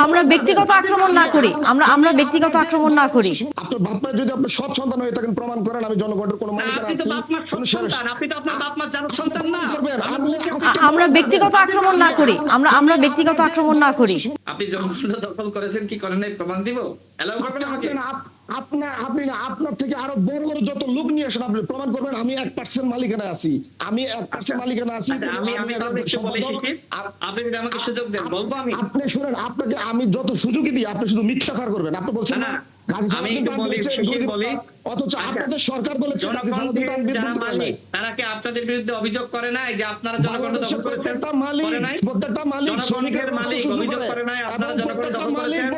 আমরা ব্যক্তিগত আক্রমণ না করি, আমরা ব্যক্তিগত আক্রমণ না করি। আপনার বাপ মা যদি আপনি সৎ সন্তান হয়ে থাকেন প্রমাণ করেন আমি জনগণের কোনো মালিকানা আছি। আমরা ব্যক্তিগত আক্রমণ না করি, আমরা ব্যক্তিগত আক্রমণ না করি। আপনি জনগণ দখল করেছেন কি করেন নাই প্রমাণ দিব? এলাও করবেন আমাকে? আপনি না আপনার থেকে আরো বড় বড় যত লোক নিয়ে আসেন আপনি প্রমাণ করবেন আমি 1% মালিকানা আছি, আমি 1% মালিকানা আছি। আমি আপনি যদি আমাকে সুযোগ দেন বলবো আমি। আপনি শুনেন, আপনাকে আমি যত সুযোগই দিই আপনি শুধু মিথ্যাচার করবেন। আপনি বলছেন না অথচ আপনাদের সরকার বলেছে তারা কি আপনাদের বিরুদ্ধে অভিযোগ করে নাই যে আপনারা জনগণ দখল করেছেন? প্রত্যেকটা মালিক শ্রমিকের মালিক অভিযোগ করে নাই আপনারা জনগণ দখল করেছেন।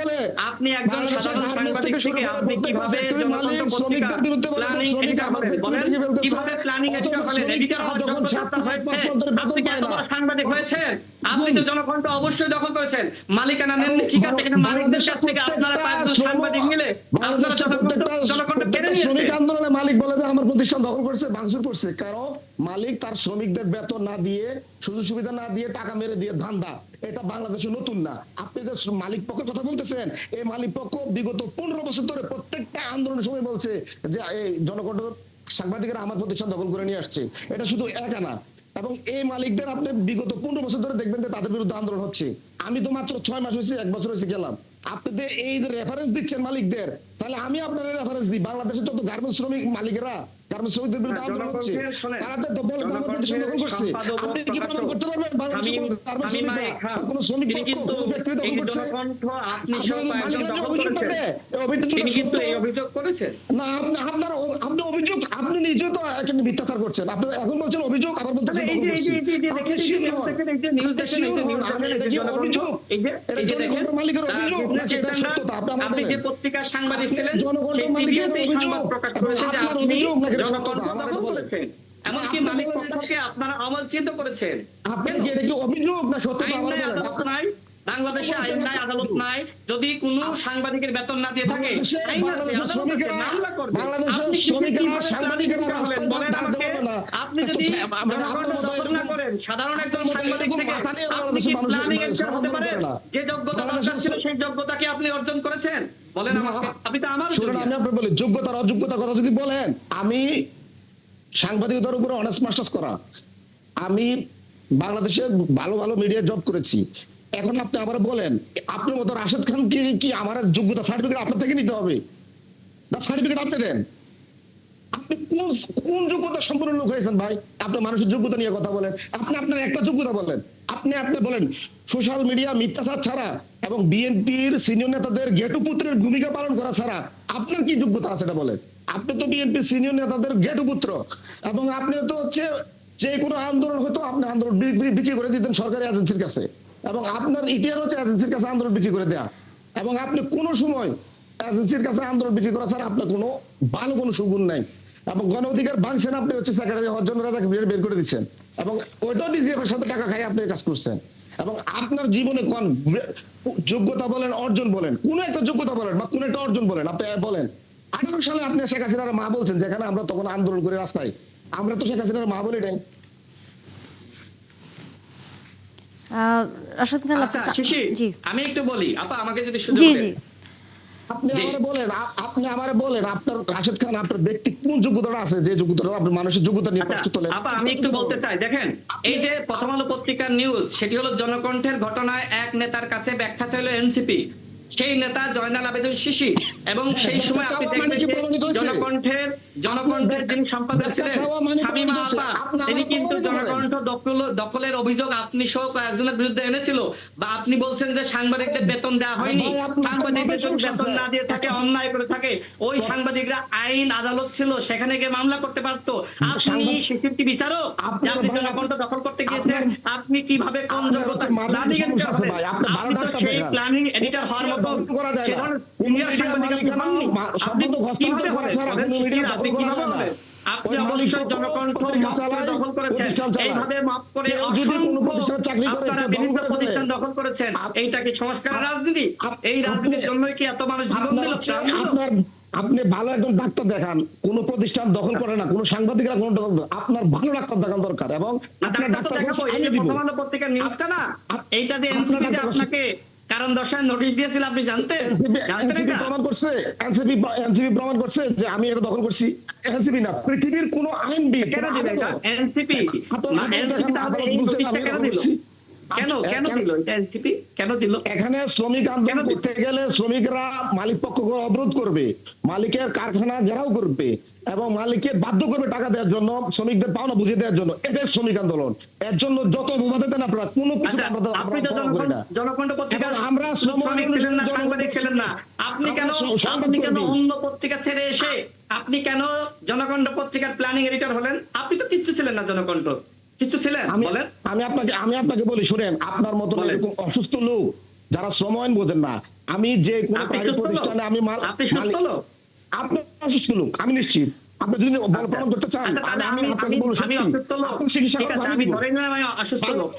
আপনি একজন সাধারণ সাংবাদিক থেকে আপনি কিভাবে জনগণ পত্রিকার প্ল্যানিং এডিটর হলেন? বলেন কিভাবে প্ল্যানিং এডিটর হলেন? এডিটর হওয়ার যোগ্যতা হয়েছে? আপনি কি এত বড় সাংবাদিক হয়েছেন? আপনি তো জনগণটা অবশ্যই দখল করেছেন। মালিকানা নেন ঠিক আছে, কিন্তু মালিকদের কাছ থেকে আপনারা কয়েকজন সাংবাদিক মিলে শ্রমিক আন্দোলনে মালিক বলে যে আমার প্রতিষ্ঠান দখল করছে, ভাঙচুর করছে। কারণ মালিক তার শ্রমিকদের বেতন না দিয়ে, সুযোগ সুবিধা না দিয়ে, টাকা মেরে দিয়ে ধান্দা। এটা বাংলাদেশে নতুন না। আপনি যে মালিক পক্ষের কথা বলতেছেন, এই মালিক পক্ষ বিগত 15 বছর ধরে প্রত্যেকটা আন্দোলনের সময় বলছে যে এই জনগণ সাংবাদিকেরা আমার প্রতিষ্ঠান দখল করে নিয়ে আসছে। এটা শুধু একা না। এবং এই মালিকদের আপনি বিগত 15 বছর ধরে দেখবেন যে তাদের বিরুদ্ধে আন্দোলন হচ্ছে। আমি তো মাত্র 6 মাস হয়েছে, 1 বছর হয়েছে গেলাম। আপনি যে এই রেফারেন্স দিচ্ছেন মালিকদের, তাহলে আমি আপনার রেফারেন্স দিই। বাংলাদেশের যত গার্মেন্টস শ্রমিক মালিকেরা, গার্মেন্টস শ্রমিকদের বিরুদ্ধে আন্দোলন হচ্ছে, তারা তো বলে আমার প্রতিষ্ঠান দখল করছে। আপনি কি প্রমাণ করতে পারবেন বাংলাদেশের কোনো গার্মেন্টস শ্রমিকরা বা কোনো শ্রমিক পক্ষ কোনো ফ্যাক্টরি দখল করছে? আপনি সব মালিকরা অভিযোগ করবে, তিনি কিন্তু এই অভিযোগ করেছেন না। আপনি অভিযোগ, আপনি নিজে তো একটা মিথ্যাচার করছেন। আপনি এখন বলছেন অভিযোগ, আবার বলতেছেন দখল করছে। মালিকের অভিযোগ নাকি এটা সত্যতা? আপনি যে পত্রিকার সাংবাদিক ছিলেন, জনগণের মালিকের অভিযোগ প্রকাশ করেছে যে আপনি নাকি জনগণ সত্যতা? দখল করেছেন, এমনকি মালিক পক্ষকে আপনারা অমানচিত করেছেন। আপনি কি এটা কি অভিযোগ না সত্যতা? আমার বলেন। আপনার বাংলাদেশে আইন নাই, আদালত নাই। যদি কোন সাংবাদিকের বেতন না দিয়ে থাকে বাংলাদেশের শ্রমিকেরা, বাংলাদেশের শ্রমিকেরা সাংবাদিকেরা রাস্তায় দাঁড়াতে পারবে না। আপনি যদি জনগণকে দখল না করেন, সাধারণ একজন সাংবাদিক থেকে আপনি কি প্ল্যানিং এডিটর হতে পারেন? যে যোগ্যতা দরকার ছিল সেই যোগ্যতা কি আপনি অর্জন করেছেন? বলেন আমাকে। আপনি তো আমার শুনুন, আমি আপনাকে বলি যোগ্যতার অযোগ্যতার কথা যদি বলেন, আমি সাংবাদিকতার উপরে অনার্স মাস্টার্স করা, আমি বাংলাদেশে ভালো ভালো মিডিয়া জব করেছি। এখন আপনি আবার বলেন আপনার মতো রাশেদ খান কি আমার যোগ্যতা সার্টিফিকেট আপনার থেকে নিতে হবে? না, সার্টিফিকেট আপনি দেন। আপনি কোন যোগ্যতা সম্পন্ন লোক হয়েছেন ভাই? আপনি মানুষের যোগ্যতা নিয়ে কথা বলেন। আপনি আপনার একটা যোগ্যতা বলেন। আপনি বলেন সোশ্যাল মিডিয়া মিথ্যাচার ছাড়া এবং বিএনপির সিনিয়র নেতাদের গেটু পুত্রের ভূমিকা পালন করা ছাড়া আপনার কি যোগ্যতা আছে এটা বলেন। আপনি তো বিএনপির সিনিয়র নেতাদের গেটু পুত্র, এবং আপনি তো হচ্ছে যে কোনো আন্দোলন হতো আপনি আন্দোলন বিক্রি করে দিতেন সরকারি এজেন্সির কাছে, এবং আপনার ইতিহাস হচ্ছে এজেন্সির কাছে আন্দোলন বিক্রি করে দেয়া। এবং আপনি কোনো সময় এজেন্সির কাছে আন্দোলন বিক্রি করা ছাড়া আপনার কোনো ভালো কোনো সুগুণ নাই। এবং গণ অধিকার ভাঙছেন, আপনি হচ্ছে সেক্রেটারি হওয়ার জন্য রাজাকে বের করে দিচ্ছেন, এবং ওইটাও ডিজিএফ এর সাথে টাকা খাই আপনি কাজ করছেন। এবং আপনার জীবনে কোন যোগ্যতা বলেন, অর্জন বলেন, কোন একটা যোগ্যতা বলেন বা কোন একটা অর্জন বলেন, আপনি বলেন। 18 সালে আপনি শেখ হাসিনার মা বলছেন, যেখানে আমরা তখন আন্দোলন করে রাস্তায়, আমরা তো শেখ হাসিনার মা বলি নাই। রাশেদ খান, আমি একটু বলি আপা, আমাকে যদি সুযোগ দেন। আপনি আমারে বলেন আপনার রাশেদ খান আপনার ব্যক্তি কোন যোগ্যতাটা আছে যে যোগ্যতাটা আপনি মানুষের যোগ্যতা নিয়ে প্রশ্ন তোলেন? আপা আমি একটু বলতে চাই, দেখেন এই যে প্রথম আলো পত্রিকার নিউজ, সেটি হলো জনকণ্ঠের ঘটনায় এক নেতার কাছে ব্যাখ্যা চাইল এনসিপি, সেই নেতা জয়নাল আবেদীন শিশি। এবং সেই সময় আপনি দেখবেন জনকণ্ঠের যিনি সম্পাদক ছিলেন শামীমা আপা, তিনি কিন্তু জনকণ্ঠ দখলের অভিযোগ আপনি সহ কয়েকজনের বিরুদ্ধে এনেছিল। বা আপনি বলছেন যে সাংবাদিকদের বেতন দেওয়া হয়নি, সাংবাদিকদের বেতন না দিয়ে থাকে, অন্যায় করে থাকে, ওই সাংবাদিকরা আইন আদালত ছিল, সেখানে গিয়ে মামলা করতে পারতো। আপনি শিশির কি বিচারক যে আপনি জনকণ্ঠ দখল করতে গিয়েছেন? আপনি কিভাবে কোন যোগ্যতা? আপনি তো সেই প্ল্যানিং এডিটর হওয়ার মতো আপনি অবশ্যই জনকণ্ঠ দখল করেছেন, এইভাবে মাপ করে আপনারা বিভিন্ন প্রতিষ্ঠান দখল করেছেন। এইটা কি সংস্কার রাজনীতি? এই রাজনীতির জন্যই কি এত মানুষ জীবন দিল? আপনি ভালো একজন ডাক্তার দেখান, কোন প্রতিষ্ঠান দখল করে না, কোন সাংবাদিকরা কোন আপনার ভালো ডাক্তার দেখান দরকার, এবং আপনার ডাক্তার খরচ আমি দিব। প্রথম আলো পত্রিকার নিউজটা না, এইটা যে আপনার এনসিপি ডাক্তার আপনাকে কারণ দর্শায় নোটিশ দিয়েছিল, আপনি জানতেন? এনসিপি প্রমাণ করছে, এনসিপি প্রমাণ করছে যে আমি এটা দখল করছি। এনসিপি না, পৃথিবীর কোন আইনবিদ, কেন দিল এটা? এনসিপি তাহলে এই নোটিশটা কেন দিল? কেন দিল এটা এনসিপি? কেন দিল? এখানে শ্রমিক আন্দোলন করতে গেলে শ্রমিকরা মালিক পক্ষকে অবরোধ করবে, মালিকের কারখানা ঘেরাও করবে, এবং মালিককে বাধ্য করবে টাকা দেওয়ার জন্য, শ্রমিকদের পাওনা বুঝিয়ে দেওয়ার জন্য। এটাই শ্রমিক আন্দোলন। এর জন্য যত অভিবাদন দেন আপনারা, কোনো কিছু আচ্ছা, আমরা আপনি তো ফলো করি না। জনকণ্ঠ পত্রিকার এবং আমরা শ্রমিক ছিলেন না, সাংবাদিক ছিলেন না, আপনি কেন অন্য পত্রিকা ছেড়ে এসে আপনি কেন জনকণ্ঠ পত্রিকার প্ল্যানিং এডিটর হলেন? আপনি তো কিছু ছিলেন না জনকণ্ঠ, কিছু ছিলেন? বলেন। আমি আপনাকে বলি, শুনেন, আপনার মতন এরকম অসুস্থ লোক যারা শ্রম আইন বোঝেন না, আমি যে কোনো প্রাইভেট প্রতিষ্ঠানে আমি আপনি সুস্থ লোক? আপনি অসুস্থ লোক, আমি নিশ্চিত। আপনি যদি বল প্রমাণ করতে চান, আচ্ছা, তাহলে আমি আপনাকে বলবো আমি সত্যি, অসুস্থ লোক, আপনার চিকিৎসা ঠিক খরচ আছে, আমি আমি দিব। ধরে নিলাম আমি অসুস্থ লোক।